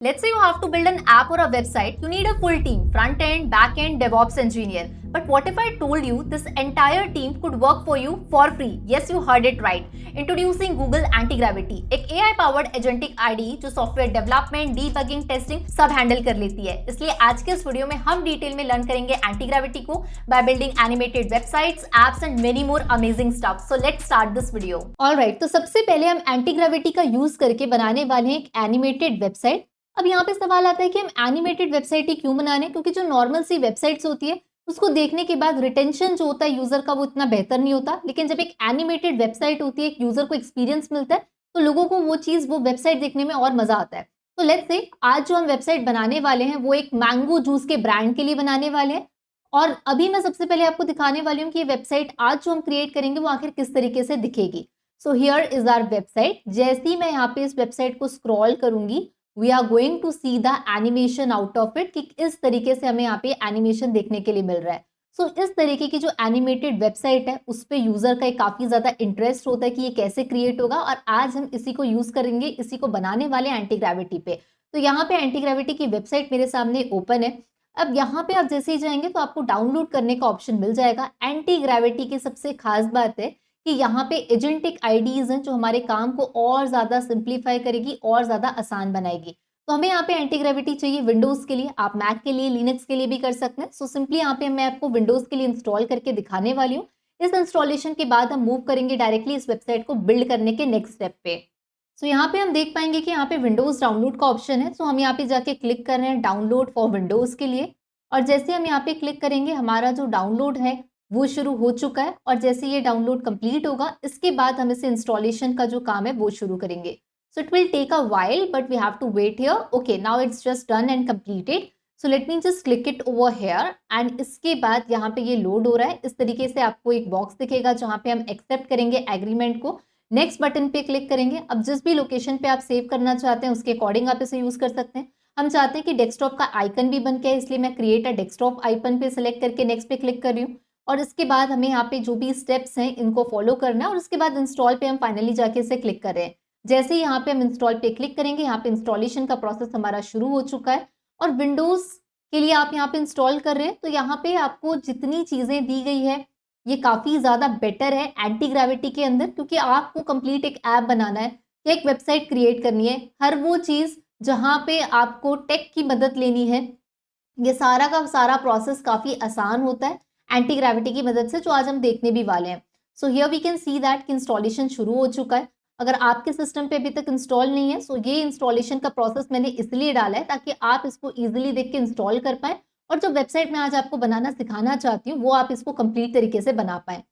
Let's say you have to build an app or a website, you need a full team, front end, back end, DevOps engineer. But what if I told you this entire team could work for you for free? Yes, you heard it right. Introducing Google Anti-Gravity, एक AI powered agentic IDE जो software development, debugging, testing सब handle कर लेती है। इसलिए आज के इस वीडियो में हम डिटेल में लर्न करेंगे एंटी-ग्रेविटी को by building animated websites, apps and many more amazing stuff. So let's start this video. Alright, तो सबसे पहले हम एंटी-ग्रेविटी का यूज करके बनाने वाले हैं एक एनिमेटेड वेबसाइट। अब यहाँ पे सवाल आता है कि हम एनिमेटेड वेबसाइट ही क्यों बना रहे हैं, क्योंकि जो नॉर्मल सी वेबसाइट्स होती है उसको देखने के बाद रिटेंशन जो होता है यूजर का वो इतना बेहतर नहीं होता, लेकिन जब एक एनिमेटेड वेबसाइट होती है एक यूजर को एक्सपीरियंस मिलता है तो लोगों को वो वेबसाइट देखने में और मजा आता है। तो लेट्स से आज जो हम वेबसाइट बनाने वाले हैं वो एक मैंगो जूस के ब्रांड के लिए बनाने वाले हैं। और अभी मैं सबसे पहले आपको दिखाने वाली हूँ कि ये वेबसाइट आज जो हम क्रिएट करेंगे वो आखिर किस तरीके से दिखेगी। So here is our website. जैसे ही मैं यहाँ पे इस वेबसाइट को स्क्रॉल करूंगी we are going to see the animation out of it, कि इस तरीके से हमें यहाँ पे एनिमेशन देखने के लिए मिल रहा है। सो इस तरीके की जो एनिमेटेड वेबसाइट है उस पे यूजर का काफी ज्यादा इंटरेस्ट होता है कि ये कैसे क्रिएट होगा, और आज हम इसी को यूज करेंगे, इसी को बनाने वाले एंटी ग्रेविटी पे। तो यहाँ पे एंटी ग्रेविटी की वेबसाइट मेरे सामने ओपन है। अब यहाँ पे आप जैसे ही जाएंगे तो आपको डाउनलोड करने का ऑप्शन मिल जाएगा। एंटी ग्रेविटी की सबसे खास बात है कि यहाँ पे एजेंटिक आईडीज हैं जो हमारे काम को और ज्यादा सिंप्लीफाई करेगी और ज्यादा आसान बनाएगी। तो हमें यहाँ पे एंटी ग्रेविटी चाहिए विंडोज के लिए, आप मैक के लिए, लिनक्स के लिए भी कर सकते हैं। सो सिंपली यहाँ पे मैं आपको विंडोज के लिए इंस्टॉल करके दिखाने वाली हूँ। इस इंस्टॉलेशन के बाद हम मूव करेंगे डायरेक्टली इस वेबसाइट को बिल्ड करने के नेक्स्ट स्टेप पे। सो यहाँ पे हम देख पाएंगे कि यहाँ पे विंडोज डाउनलोड का ऑप्शन है। सो हम यहाँ पे जाके क्लिक कर रहे हैं डाउनलोड फॉर विंडोज के लिए, और जैसे हम यहाँ पे क्लिक करेंगे हमारा जो डाउनलोड है वो शुरू हो चुका है। और जैसे ये डाउनलोड कंप्लीट होगा इसके बाद हम इसे इंस्टॉलेशन का जो काम है वो शुरू करेंगे। So it will take a while, but we have to wait here. Okay, now it's just done and completed. So let me just click it over here. And इसके बाद यहाँ पे ये लोड हो रहा है। इस तरीके से आपको एक बॉक्स दिखेगा जहाँ पे हम एक्सेप्ट करेंगे एग्रीमेंट को। नेक्स्ट बटन पे क्लिक करेंगे। अब जिस भी लोकेशन पे आप सेव करना चाहते हैं उसके अकॉर्डिंग आप इसे यूज कर सकते हैं। हम चाहते हैं कि डेस्कटॉप का आइकन भी बन के है, इसलिए मैं क्रिएट अ डेस्कटॉप आइकन पे सिलेक्ट करके नेक्स्ट पे क्लिक कर रही हूँ। और इसके बाद हमें यहाँ पे जो भी स्टेप्स हैं इनको फॉलो करना है, और उसके बाद इंस्टॉल पे हम फाइनली जाके इसे क्लिक कर रहे हैं। जैसे ही यहाँ पे हम इंस्टॉल पे क्लिक करेंगे यहाँ पे इंस्टॉलेशन का प्रोसेस हमारा शुरू हो चुका है। और विंडोज के लिए आप यहाँ पे इंस्टॉल कर रहे हैं तो यहाँ पे आपको जितनी चीजें दी गई है ये काफी ज्यादा बेटर है एंटी ग्रेविटी के अंदर, क्योंकि आपको कंप्लीट एक ऐप बनाना है, एक वेबसाइट क्रिएट करनी है। हर वो चीज जहाँ पे आपको टेक की मदद लेनी है, ये सारा का सारा प्रोसेस काफी आसान होता है एंटी ग्रेविटी की मदद से, जो आज हम देखने भी वाले हैं। So here we can see that कि इंस्टॉलेशन शुरू हो चुका है। अगर आपके सिस्टम पे अभी तक इंस्टॉल नहीं है सो ये इंस्टॉलेशन का प्रोसेस मैंने इसलिए डाला है ताकि आप इसको इजीली देख के इंस्टॉल कर पाए, और जो वेबसाइट मैं आज आपको बनाना सिखाना चाहती हूँ वो आप इसको कंप्लीट तरीके से बना पाए।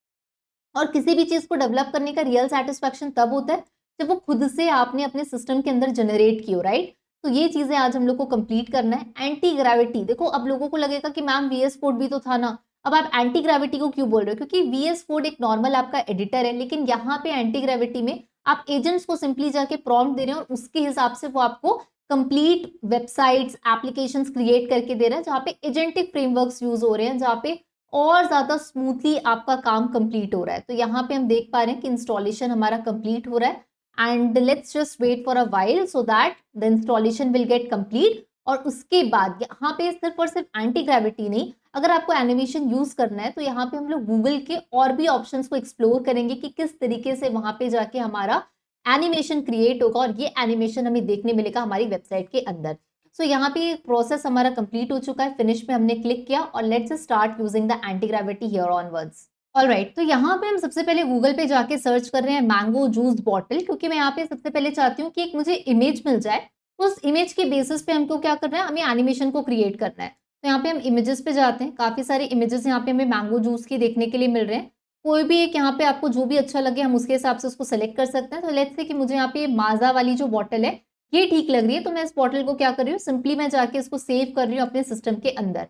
और किसी भी चीज को डेवलप करने का रियल सेटिस्फैक्शन तब होता है जब वो खुद से आपने अपने सिस्टम के अंदर जनरेट की हो, राइट। तो ये चीजें आज हम लोग को कंप्लीट करना है। एंटी ग्रेविटी देखो, अब लोगों को लगेगा कि मैम वीएस कोड भी तो था ना, अब आप एंटी ग्रेविटी को क्यों बोल रहे हो? क्योंकि वीएस कोड एक नॉर्मल आपका एडिटर है, लेकिन यहाँ पे एंटी ग्रेविटी में आप एजेंट्स को सिंपली जाके प्रॉम्प्ट दे रहे हैं और उसके हिसाब से वो आपको कंप्लीट वेबसाइट्स एप्लीकेशंस क्रिएट करके दे रहा है, जहाँ पे एजेंटिक फ्रेमवर्क्स यूज हो रहे हैं, जहाँ पे और ज्यादा स्मूथली आपका काम कंप्लीट हो रहा है। तो यहाँ पे हम देख पा रहे हैं कि इंस्टॉलेशन हमारा कंप्लीट हो रहा है, and let's just wait for a while so that the installation will get complete. और उसके बाद यहाँ पे सिर्फ और सिर्फ एंटी ग्रेविटी नहीं, अगर आपको एनिमेशन यूज करना है तो यहाँ पे हम लोग गूगल के और भी ऑप्शंस को एक्सप्लोर करेंगे कि किस तरीके से वहां पे जाके हमारा एनिमेशन क्रिएट होगा, और ये एनिमेशन हमें देखने मिलेगा हमारी वेबसाइट के अंदर। सो यहाँ पे प्रोसेस हमारा कंप्लीट हो चुका है, फिनिश पे हमने क्लिक किया, और let's start using the anti gravity here onwards. Alright, तो यहाँ पे हम सबसे पहले गूगल पे जाके सर्च कर रहे हैं मैंगो जूस बॉटल, क्योंकि मैं यहाँ पे सबसे पहले चाहती हूँ कि एक मुझे इमेज मिल जाए। तो उस इमेज के बेसिस पे हमको क्या करना है, हमें एनिमेशन को क्रिएट करना है। तो यहाँ पे हम इमेजेस पे जाते हैं, काफी सारे इमेजेस यहाँ पे हमें मैंगो जूस की देखने के लिए मिल रहे हैं। कोई भी एक यहाँ पे आपको जो भी अच्छा लगे हम उसके हिसाब से उसको सेलेक्ट कर सकते हैं। तो लेट्स से कि मुझे यहाँ पे माजा वाली जो बॉटल है ये ठीक लग रही है, तो मैं इस बॉटल को क्या कर रही हूँ, सिंपली मैं जाके इसको सेव कर रही हूँ अपने सिस्टम के अंदर।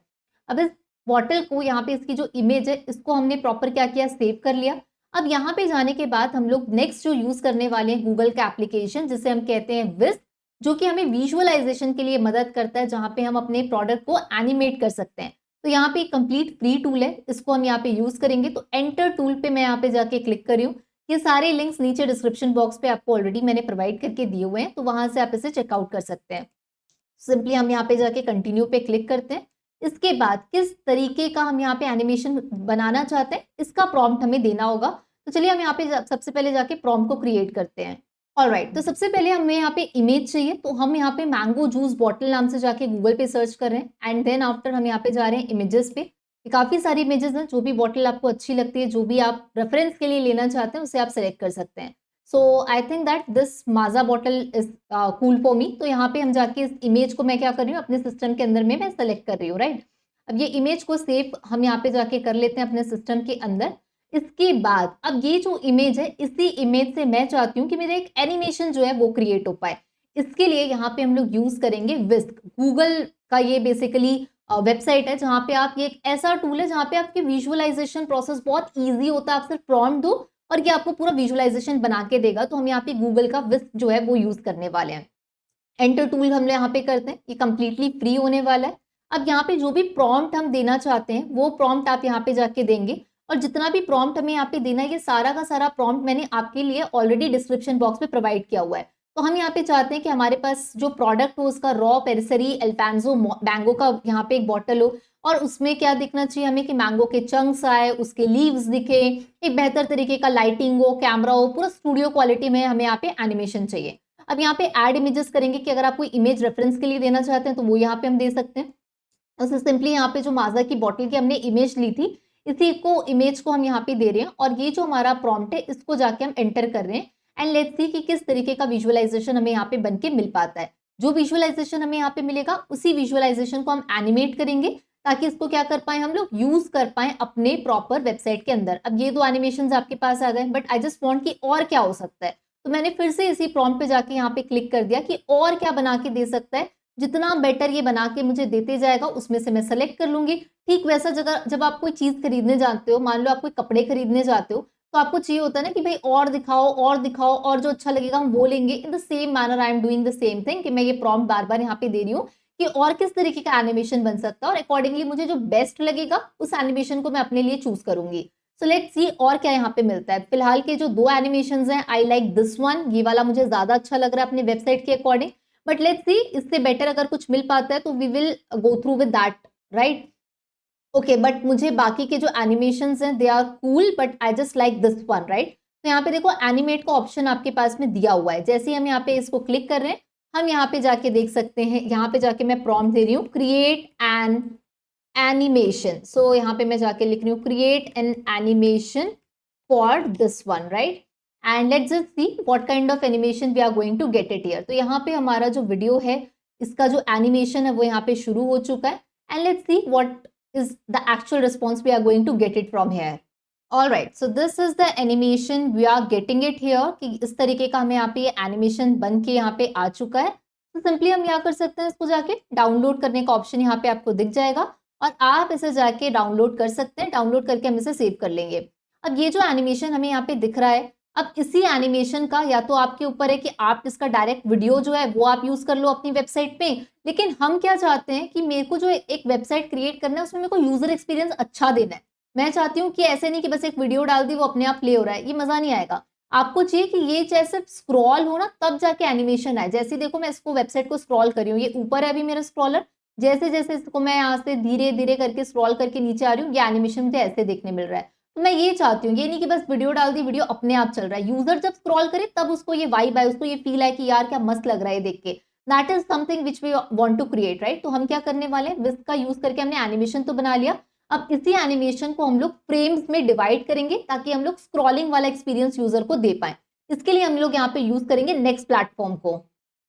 अब इस बॉटल को यहाँ पे इसकी जो इमेज है इसको हमने प्रॉपर क्या किया, सेव कर लिया। अब यहाँ पे जाने के बाद हम लोग नेक्स्ट जो यूज करने वाले हैं गूगल का एप्लीकेशन जिसे हम कहते हैं विस्प, जो कि हमें विजुअलाइजेशन के लिए मदद करता है, जहाँ पे हम अपने प्रोडक्ट को एनिमेट कर सकते हैं। तो यहाँ पे कंप्लीट फ्री टूल है, इसको हम यहाँ पे यूज करेंगे। तो एंटर टूल पे मैं यहाँ पे जाके क्लिक कर रही हूँ। ये सारे लिंक्स नीचे डिस्क्रिप्शन बॉक्स पे आपको ऑलरेडी मैंने प्रोवाइड करके दिए हुए हैं, तो वहां से आप इसे चेकआउट कर सकते हैं। सिंपली हम यहाँ पे जाके कंटिन्यू पे क्लिक करते हैं। इसके बाद किस तरीके का हम यहाँ पे एनिमेशन बनाना चाहते हैं इसका प्रॉम्प्ट हमें देना होगा। तो चलिए हम यहाँ पे सबसे पहले जाके प्रॉम्प्ट को क्रिएट करते हैं। ऑलराइट, तो सबसे पहले हमें यहाँ पे इमेज चाहिए, तो हम यहाँ पे मैंगो जूस बॉटल नाम से जाके गूगल पे सर्च कर रहे हैं एंड देन आफ्टर हम यहाँ पे जा रहे हैं इमेजेस पे। काफी सारी इमेजेस हैं, जो भी बॉटल आपको अच्छी लगती है, जो भी आप रेफरेंस के लिए लेना चाहते हैं उसे आप सेलेक्ट कर सकते हैं। So I think that this Maaza bottle is cool for me. तो यहाँ पे हम जाके इस इमेज को मैं क्या कर रही हूँ अपने सिस्टम के अंदर में मैं सेलेक्ट कर रही हूँ, राइट। अब ये इमेज को सेव हम यहाँ पे जाके कर लेते हैं अपने सिस्टम के अंदर। इसके बाद अब ये जो इमेज है, इसी इमेज से मैं चाहती हूँ कि मेरा एक एनिमेशन जो है वो क्रिएट हो पाए। इसके लिए यहाँ पे हम लोग यूज करेंगे विस्क। गूगल का ये बेसिकली वेबसाइट है जहाँ पे आप, ये एक ऐसा टूल है जहाँ पे आपकी विजुअलाइजेशन प्रोसेस बहुत ईजी होता है। आप सिर्फ प्रॉम्प्ट दो और ये आपको पूरा विजुअलाइजेशन बना के देगा। तो हम यहाँ पे गूगल का विस्क जो है वो यूज करने वाले हैं। एंटर टूल हम यहाँ पे करते हैं, ये कंप्लीटली फ्री होने वाला है। अब यहाँ पे जो भी प्रॉम्प्ट हम देना चाहते हैं वो प्रॉम्प्ट आप यहाँ पे जाके देंगे, और जितना भी प्रॉम्प्ट हमें यहाँ पे देना है ये सारा का सारा प्रॉम्प्ट मैंने आपके लिए ऑलरेडी डिस्क्रिप्शन बॉक्स में प्रोवाइड किया हुआ है। तो हम यहाँ पे चाहते हैं कि हमारे पास जो प्रोडक्ट हो उसका रॉ पेरिसरी अल्फांसो मैंगो का यहाँ पे एक बॉटल हो, और उसमें क्या दिखना चाहिए हमें कि मैंगो के चंक्स आए, उसके लीव्स दिखे, एक बेहतर तरीके का लाइटिंग हो, कैमरा हो, पूरा स्टूडियो क्वालिटी में हमें यहाँ पे एनिमेशन चाहिए। अब यहाँ पे ऐड इमेजेस करेंगे कि अगर आप कोई इमेज रेफरेंस के लिए देना चाहते हैं तो वो यहाँ पे हम दे सकते हैं। तो सिंपली यहाँ पे जो माजा की बॉटल की हमने इमेज ली थी, इसी को इमेज को हम यहाँ पे दे रहे हैं, और ये जो हमारा प्रॉम्प्ट है इसको जाके हम एंटर कर रहे हैं एंड लेट्स सी कि किस तरीके का विजुअलाइजेशन हमें यहाँ पे बन के मिल पाता है। जो विजुअलाइजेशन हमें यहाँ पे मिलेगा उसी विजुअलाइजेशन को हम एनिमेट करेंगे ताकि इसको क्या कर पाए हम लोग यूज कर पाए अपने प्रॉपर वेबसाइट के अंदर। अब ये दो एनिमेशन आपके पास आ गए, बट आई जस्ट वॉन्ट कि और क्या हो सकता है। तो मैंने फिर से इसी प्रॉम्प्ट पे जाके यहाँ पे क्लिक कर दिया कि और क्या बना के दे सकता है। जितना बेटर ये बना के मुझे देते जाएगा उसमें से मैं सेलेक्ट कर लूंगी। ठीक वैसा जगह जब आप कोई चीज खरीदने जाते हो, मान लो आप कोई कपड़े खरीदने जाते हो, तो आपको चाहिए होता है ना कि भाई और दिखाओ और दिखाओ, और जो अच्छा लगेगा हम वो लेंगे। In the same manner I am doing the same thing कि मैं ये प्रॉम्प्ट बार बार यहाँ पे दे रही हूँ कि और किस तरीके का एनिमेशन बन सकता है, और अकॉर्डिंगली मुझे जो बेस्ट लगेगा उस एनिमेशन को मैं अपने लिए चूज करूंगी। सो लेट्स सी और क्या यहाँ पे मिलता है। फिलहाल के जो दो एनिमेशन हैं, आई लाइक दिस वन, ये वाला मुझे ज्यादा अच्छा लग रहा है अपने वेबसाइट के अकॉर्डिंग, बट लेट्स सी इससे बेटर अगर कुछ मिल पाता है तो we will go through with that, right. Okay, but मुझे बाकी के जो एनिमेशंस हैं they are cool, but I just like this one, right. तो यहाँ पे देखो एनिमेट का ऑप्शन आपके पास में दिया हुआ है। जैसे ही हम यहाँ पे इसको क्लिक कर रहे हैं, हम यहाँ पे जाके देख सकते हैं, यहाँ पे जाके मैं प्रॉम्प्ट दे रही हूँ क्रिएट एन एनिमेशन। सो यहाँ पे मैं जाके लिख रही हूँ create an animation for this one, right. And let's just see what kind of animation we are going to get it here. तो यहाँ पे हमारा जो वीडियो है इसका जो एनिमेशन है वो यहाँ पे शुरू हो चुका है and let's see what is the actual response we are going to get it from here. All right, so this is the animation we are getting it here कि इस तरीके का हमें यहाँ पे ये एनिमेशन बन के यहाँ पे आ चुका है। तो सिंपली हम क्या कर सकते हैं, इसको जाके डाउनलोड करने का ऑप्शन यहाँ पे आपको दिख जाएगा और आप इसे जाके डाउनलोड कर सकते हैं। डाउनलोड करके हम इसे सेव कर लेंगे। अब ये जो एनिमेशन हमें यहाँ पे दिख रहा है, अब इसी एनिमेशन का या तो आपके ऊपर है कि आप इसका डायरेक्ट वीडियो जो है वो आप यूज कर लो अपनी वेबसाइट पे, लेकिन हम क्या चाहते हैं कि मेरे को जो एक वेबसाइट क्रिएट करना है उसमें मेरे को यूजर एक्सपीरियंस अच्छा देना है। मैं चाहती हूँ कि ऐसे नहीं कि बस एक वीडियो डाल दी वो अपने आप प्ले हो रहा है, ये मजा नहीं आएगा। आपको चाहिए कि ये चाहे सिर्फ स्क्रॉल हो ना तब जाके एनिमेशन आए। जैसे देखो मैं इसको वेबसाइट को स्क्रॉल कर रही हूँ, ये ऊपर है अभी मेरा स्क्रॉलर, जैसे जैसे इसको मैं यहाँ से धीरे धीरे करके स्क्रॉल करके नीचे आ रही हूँ, ये एनिमेशन मुझे ऐसे देखने मिल रहा है। तो मैं ये चाहती हूँ, ये नहीं कि बस वीडियो डाल दी वीडियो अपने आप चल रहा है। यूजर जब स्क्रॉल करे तब उसको ये वाइब आए, उसको ये फील आए कि यार क्या मस्त लग रहा है देख के। That is something which we want to create, right. तो हम क्या करने वाले हैं, विस्क का यूज करके हमने एनिमेशन तो बना लिया। अब इसी एनिमेशन को हम लोग फ्रेम्स में डिवाइड करेंगे ताकि हम लोग स्क्रॉलिंग वाला एक्सपीरियंस यूजर को दे पाए। इसके लिए हम लोग यहाँ पे यूज करेंगे नेक्स्ट प्लेटफॉर्म को।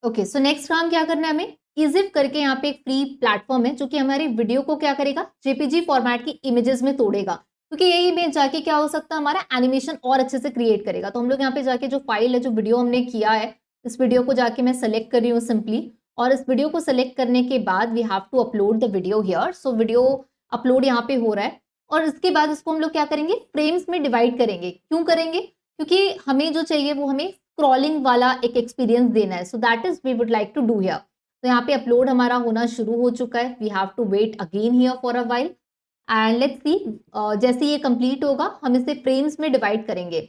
ओके, सो नेक्स्ट काम क्या करना है हमें, इजिप करके यहाँ पे एक फ्री प्लेटफॉर्म है जो कि हमारी वीडियो को क्या करेगा, जेपीजी फॉर्मेट की इमेजेस में तोड़ेगा, क्योंकि ये इमेज जाके क्या हो सकता है हमारा एनिमेशन और अच्छे से क्रिएट करेगा। तो हम लोग यहाँ पे जाके जो फाइल है, जो वीडियो हमने किया है, इस वीडियो को जाके मैं सेलेक्ट कर रही हूँ सिंपली, और इस वीडियो को सेलेक्ट करने के बाद we have to upload the video here. So video upload यहाँ पे हो रहा है, और इसके बाद इसको हम लोग क्या करेंगे, फ्रेम्स में डिवाइड करेंगे। क्यों करेंगे, क्योंकि हमें जो चाहिए वो हमें स्क्रॉलिंग वाला एक एक्सपीरियंस देना है। So that is we would like to do here. तो यहाँ पे अपलोड हमारा होना शुरू हो चुका है। We have to wait again here for a while and let's see, जैसे ये कंप्लीट होगा हम इसे फ्रेम्स में डिवाइड करेंगे।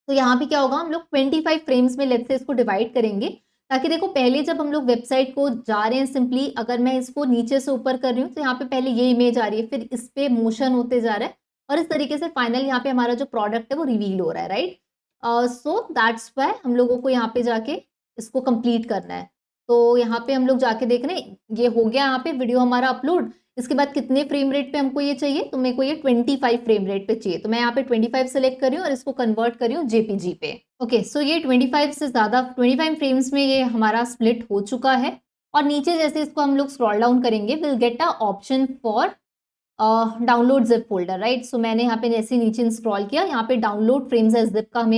तो यहाँ पे क्या होगा, हम लोग 25 फ्रेम्स में लेट्स से इसको डिवाइड करेंगे। ताकि देखो पहले जब हम लोग वेबसाइट को जा रहे हैं, सिंपली अगर मैं इसको नीचे से ऊपर कर रही हूँ तो यहाँ पे पहले ये इमेज आ रही है, फिर इस पे मोशन होते जा रहा है और इस तरीके से फाइनल यहाँ पे हमारा जो प्रोडक्ट है वो रिवील हो रहा है, राइट। सो दैट्स वाई हम लोगों को यहाँ पे जाके इसको कंप्लीट करना है। तो यहाँ पे हम लोग जाके देख रहे हैं, ये हो गया यहाँ पे वीडियो हमारा अपलोड। इसके बाद कितने फ्रेम रेट पे हमको ये चाहिए, तो मेरे को ये 25 फ्रेम रेट पे चाहिए, तो मैं यहाँ पे 25 सेलेक्ट कर रही हूँ और इसको कन्वर्ट कर रही हूँ जेपीजी पे। ओके, सो ये 25 से ज़्यादा 25 फ्रेम्स में ये हमारा स्प्लिट हो चुका है। और नीचे जैसे इसको हम लोग स्क्रॉल डाउन करेंगे, will get a option for download zip folder, right. So मैंने यहाँ पे जैसे नीचे स्क्रॉल किया, यहाँ पे डाउनलोड फ्रेम्स एज जिप का हमें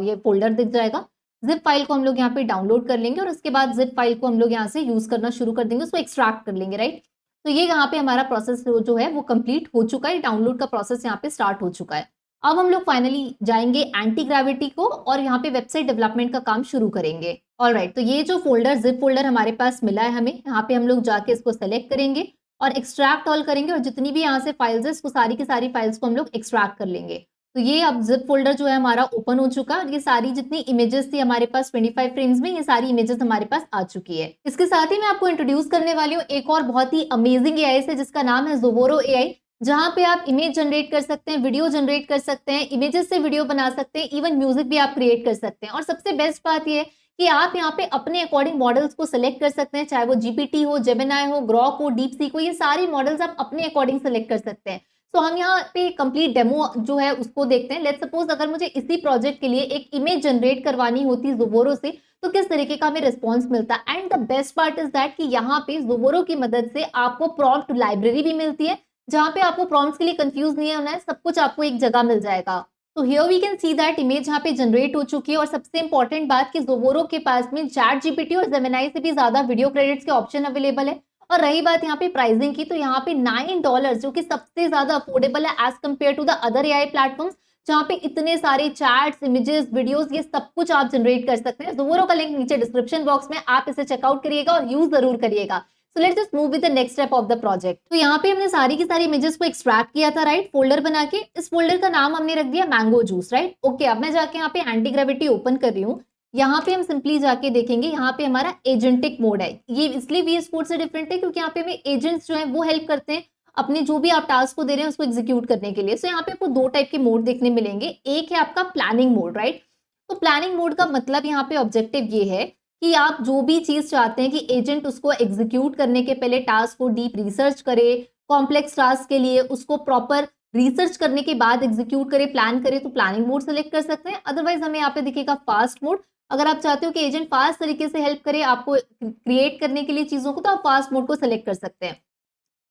ये फोल्डर दिख जाएगा। जिप फाइल को हम लोग यहाँ पे डाउनलोड कर लेंगे और उसके बाद जिप फाइल को हम लोग यहाँ से यूज करना शुरू कर देंगे, उसको एक्सट्रैक्ट कर लेंगे, राइट। तो ये यहाँ पे हमारा प्रोसेस जो है वो कंप्लीट हो चुका है, डाउनलोड का प्रोसेस यहाँ पे स्टार्ट हो चुका है। अब हम लोग फाइनली जाएंगे एंटी ग्रेविटी को और यहाँ पे वेबसाइट डेवलपमेंट का काम शुरू करेंगे। ऑलराइट, तो ये जो फोल्डर जिप फोल्डर हमारे पास मिला है हमें, यहाँ पे हम लोग जाके इसको सेलेक्ट करेंगे और एक्सट्रैक्ट ऑल करेंगे और जितनी भी यहाँ से फाइल्स है इसको सारी की सारी फाइल्स को हम लोग एक्सट्रैक्ट कर लेंगे। तो ये अब जिप फोल्डर जो है हमारा ओपन हो चुका है और ये सारी जितनी इमेजेस थी हमारे पास 25 फ्रेम्स में, ये सारी इमेजेस हमारे पास आ चुकी है। इसके साथ ही मैं आपको इंट्रोड्यूस करने वाली हूँ एक और बहुत ही अमेजिंग एआई से, जिसका नाम है ज़ोवोरो एआई, जहां पे आप इमेज जनरेट कर सकते हैं, वीडियो जनरेट कर सकते हैं, इमेजेस से वीडियो बना सकते हैं, इवन म्यूजिक भी आप क्रिएट कर सकते हैं। और सबसे बेस्ट बात ये है कि आप यहाँ पे अपने अकॉर्डिंग मॉडल्स को सिलेक्ट कर सकते हैं, चाहे वो जीपीटी हो, जेमिनाई हो, ग्रॉक हो, डीपसीक हो, ये सारी मॉडल्स आप अपने अकॉर्डिंग सेलेक्ट कर सकते हैं। तो हम यहाँ पे कंप्लीट डेमो जो है उसको देखते हैं। लेट्स सपोज अगर मुझे इसी प्रोजेक्ट के लिए एक इमेज जनरेट करवानी होती ज़ोवोरो से, तो किस तरीके का हमें रिस्पॉन्स मिलता है। And the best part is that कि यहाँ पे ज़ोवोरो की मदद से आपको प्रॉम्प्ट लाइब्रेरी भी मिलती है, जहां पे आपको प्रॉम्प्ट्स के लिए कंफ्यूज नहीं होना है, सब कुछ आपको एक जगह मिल जाएगा। तो here we can see that image यहाँ पे जनरेट हो चुकी है। और सबसे इंपॉर्टेंट बात कि ज़ोवोरो के पास में चैट जीपीटी और जेमिनाई से भी ज्यादा वीडियो क्रेडिट्स के ऑप्शन अवेलेबल है। और रही बात यहाँ पे प्राइसिंग की, तो यहाँ पे $9 जो कि सबसे ज्यादा अफोर्डेबल है as compare to the other AI platforms, जहाँ पे इतने सारे चैट्स, इमेजेस, वीडियोस, ये सब कुछ आप जनरेट कर सकते हैं। ज़ोवोरो का लिंक नीचे डिस्क्रिप्शन बॉक्स में, आप इसे चेकआउट करिएगा और यूज जरूर करिएगा। So let's just move with the next step of the project. तो यहाँ पे हमने सारी की सारी इमेजेस को एक्सट्रैक्ट किया था, राइट, फोल्डर बना के। इस फोल्डर का नाम हमने रख दिया मैंगो जूस, राइट। ओके, अब मैं जाके यहाँ पे एंटी ग्रेविटी ओपन कर रही हूँ। यहाँ पे हम सिंपली जाके देखेंगे, यहाँ पे हमारा एजेंटिक मोड है। ये इसलिए VS कोड से डिफरेंट है क्योंकि यहाँ पे हमें एजेंट्स जो है वो हेल्प करते हैं अपने जो भी आप टास्क को दे रहे हैं उसको एग्जीक्यूट करने के लिए। सो यहाँ पे आपको दो टाइप के मोड देखने मिलेंगे। एक है आपका प्लानिंग मोड, राइट। तो प्लानिंग मोड का मतलब यहाँ पे ऑब्जेक्टिव ये है कि आप जो भी चीज चाहते हैं कि एजेंट उसको एग्जीक्यूट करने के पहले टास्क को डीप रिसर्च करे, कॉम्प्लेक्स टास्क के लिए उसको प्रॉपर रिसर्च करने के बाद एग्जीक्यूट करे, प्लान करे, तो प्लानिंग मोड सेलेक्ट कर सकते हैं। अदरवाइज हमें यहाँ पे दिखेगा फास्ट मोड। अगर आप चाहते हो कि एजेंट फास्ट तरीके से हेल्प करे आपको क्रिएट करने के लिए चीजों को, तो आप फास्ट मोड को सेलेक्ट कर सकते हैं।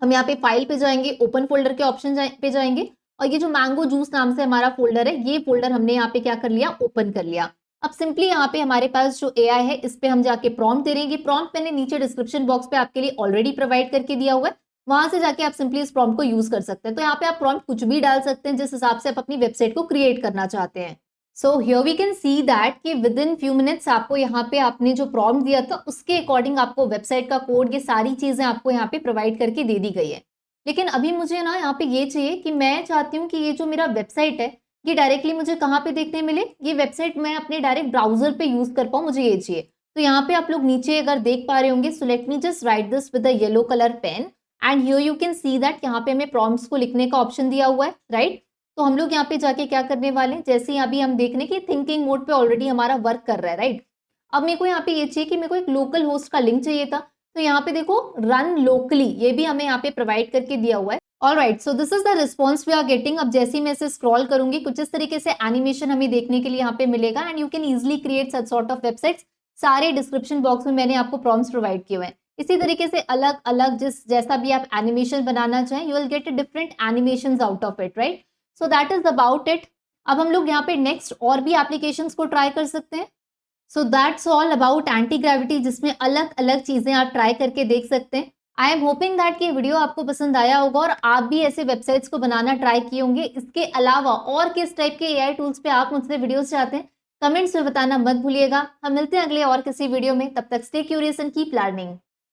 हम यहाँ पे फाइल पे जाएंगे, ओपन फोल्डर के ऑप्शन पे जाएंगे और ये जो मैंगो जूस नाम से हमारा फोल्डर है, ये फोल्डर हमने यहाँ पे क्या कर लिया, ओपन कर लिया। अब सिंपली यहाँ पे हमारे पास जो एआई है इस पे हम जाके प्रॉम्प्ट दे देंगे। प्रॉम्प्ट मैंने नीचे डिस्क्रिप्शन बॉक्स पे आपके लिए ऑलरेडी प्रोवाइड करके दिया हुआ है, वहां से जाके आप सिंपली इस प्रॉम्प्ट को यूज कर सकते हैं। तो यहाँ पे आप प्रॉम्प्ट कुछ भी डाल सकते हैं जिस हिसाब से आप अपनी वेबसाइट को क्रिएट करना चाहते हैं। So here we can see that कि विद इन फ्यू मिनट्स आपको यहाँ पे आपने जो प्रॉम्प्ट दिया था उसके अकॉर्डिंग आपको वेबसाइट का कोड, ये सारी चीजें आपको यहाँ पे प्रोवाइड करके दे दी गई है। लेकिन अभी मुझे ना यहाँ पे ये चाहिए कि मैं चाहती हूँ कि ये जो मेरा वेबसाइट है ये डायरेक्टली मुझे कहाँ पे देखने मिले, ये वेबसाइट मैं अपने डायरेक्ट ब्राउजर पे यूज कर पाऊँ, मुझे ये चाहिए। तो यहाँ पे आप लोग नीचे अगर देख पा रहे होंगे, so let me just write this with a yellow colour pen and here you can see that यहाँ पे हमें प्रॉम्प्ट्स को लिखने का ऑप्शन दिया हुआ है, राइट। तो हम लोग यहाँ पे जाके क्या करने वाले हैं, जैसे अभी हम देख रहे हैं कि थिंकिंग मोड पे ऑलरेडी हमारा वर्क कर रहा है, राइट। अब मेरे को यहाँ पे ये चाहिए कि मेरे को एक लोकल होस्ट का लिंक चाहिए था, तो यहाँ पे देखो रन लोकली, ये भी हमें यहाँ पे प्रोवाइड करके दिया हुआ है। Alright, so this is the response we are getting. अब जैसे ही मैं इसे स्क्रॉल करूंगी कुछ इस तरीके से एनिमेशन हमें देखने के लिए यहाँ पे मिलेगा and you can easily create such sort of websites. सारे डिस्क्रिप्शन बॉक्स में मैंने आपको प्रॉम्प्ट्स प्रोवाइड किए हुए हैं। इसी तरीके से अलग अलग जैसा भी आप एनिमेशन बनाना चाहें, you will get different animations out of it, right. So that is about it. अब हम लोग यहाँ पे नेक्स्ट और भी एप्लीकेशंस को ट्राई कर सकते हैं। So that's all about anti gravity, जिसमें अलग अलग चीजें आप ट्राई करके देख सकते हैं। आई एम होपिंग दैट कि वीडियो आपको पसंद आया होगा और आप भी ऐसे वेबसाइट्स को बनाना ट्राई किए होंगे। इसके अलावा और किस टाइप के एआई टूल्स पे आप मुझसे वीडियोस चाहते हैं, कमेंट्स में बताना मत भूलिएगा। हम मिलते हैं अगले और किसी वीडियो में, तब तक stay curious and keep learning.